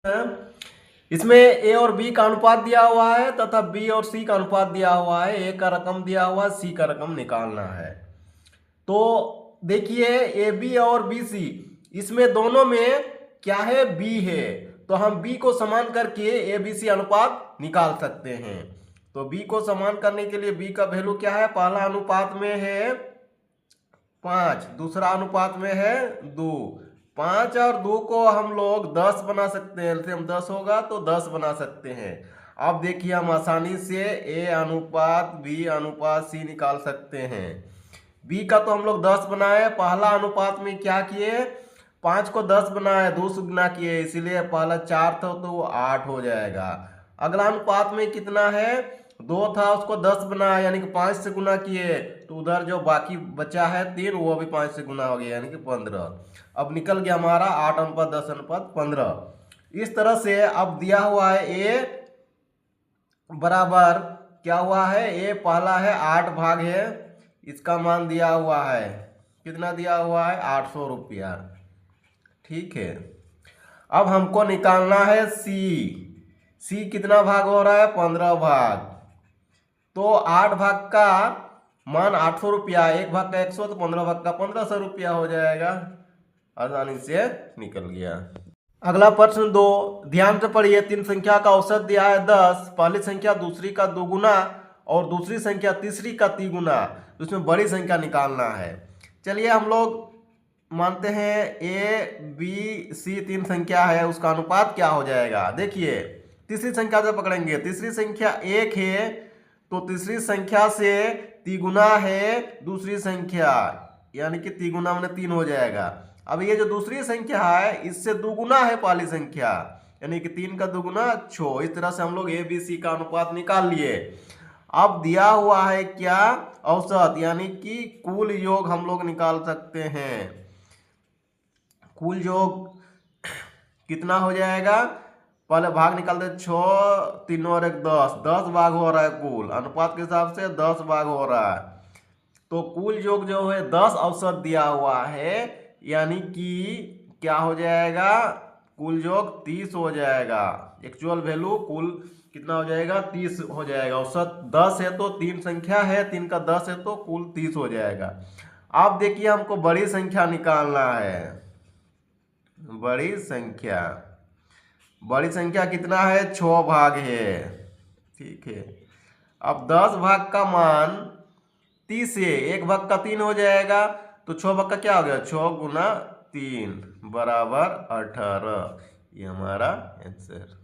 इसमें ए और बी का अनुपात दिया हुआ है तथा बी और सी का अनुपात दिया हुआ है। ए का रकम दिया हुआ है, सी का रकम निकालना है। तो देखिए ए बी और बी सी, इसमें दोनों में क्या है, बी है, तो हम बी को समान करके ए बी सी अनुपात निकाल सकते हैं। तो बी को समान करने के लिए बी का वैल्यू क्या है, पहला अनुपात में है 5, दूसरा अनुपात में है 2। 5 और 2 को हम लोग 10 बना सकते हैं, एलसीएम 10 होगा तो 10 बना सकते हैं। अब देखिए हम आसानी से ए अनुपात बी अनुपात सी निकाल सकते हैं। बी का तो हम लोग 10 बनाए, पहला अनुपात में क्या किए, 5 को 10 बनाए, 2 से गुना किए, इसीलिए पहला 4 था तो वो 8 हो जाएगा। अगला अनुपात में कितना है, 2 था, उसको 10 बनाया यानी कि 5 से गुना किए, तो उधर जो बाकी बचा है 3 वो भी 5 से गुना हो गया यानी कि 15। अब निकल गया हमारा 8 अनुपात 10 अनुपात 15। इस तरह से अब दिया हुआ है ए बराबर क्या हुआ है, ए पहला है 8 भाग है, इसका मान दिया हुआ है, कितना दिया हुआ है, 800 रुपया। ठीक है, अब हमको निकालना है सी। सी कितना भाग हो रहा है, 15 भाग। तो 8 भाग का मान 800 रुपया, 1 भाग का 100, तो 15 भाग का 1500 रुपया हो जाएगा। आसानी से निकल गया। अगला प्रश्न 2, ध्यान से पढ़िए। 3 संख्या का औसत दिया है 10, पहली संख्या दूसरी का दोगुना और दूसरी संख्या तीसरी का तिगुना, तो इसमें बड़ी संख्या निकालना है। चलिए हम लोग मानते हैं ए बी सी 3 संख्या है, उसका अनुपात क्या हो जाएगा। देखिए तीसरी संख्या से पकड़ेंगे, तीसरी संख्या 1 है तो तीसरी संख्या से तिगुना है दूसरी संख्या, यानी कि तिगुना में 3 हो जाएगा। अब ये जो दूसरी संख्या है इससे दुगुना है पहली संख्या, यानी कि 3 का दुगुना 6। इस तरह से हम लोग ए बी सी का अनुपात निकाल लिए। अब दिया हुआ है क्या, औसत, यानी कि कुल योग हम लोग निकाल सकते हैं। कुल योग कितना हो जाएगा, पहले भाग निकालते 6, 3 और 1 10, 10 भाग हो रहा है, कुल अनुपात के हिसाब से 10 भाग हो रहा है। तो कुल योग जो है 10 औसत दिया हुआ है, यानी कि क्या हो जाएगा, कुल योग 30 हो जाएगा। एक्चुअल वैल्यू कुल कितना हो जाएगा, 30 हो जाएगा। औसत 10 है तो 3 संख्या है, 3 का 10 है तो कुल 30 हो जाएगा। अब देखिए हमको बड़ी संख्या निकालना है। बड़ी संख्या, बड़ी संख्या कितना है, 6 भाग है। ठीक है, अब 10 भाग का मान 30 है, 1 भाग का 3 हो जाएगा, तो 6 भाग का क्या हो गया, 6 गुना 3 बराबर 18। ये हमारा आंसर।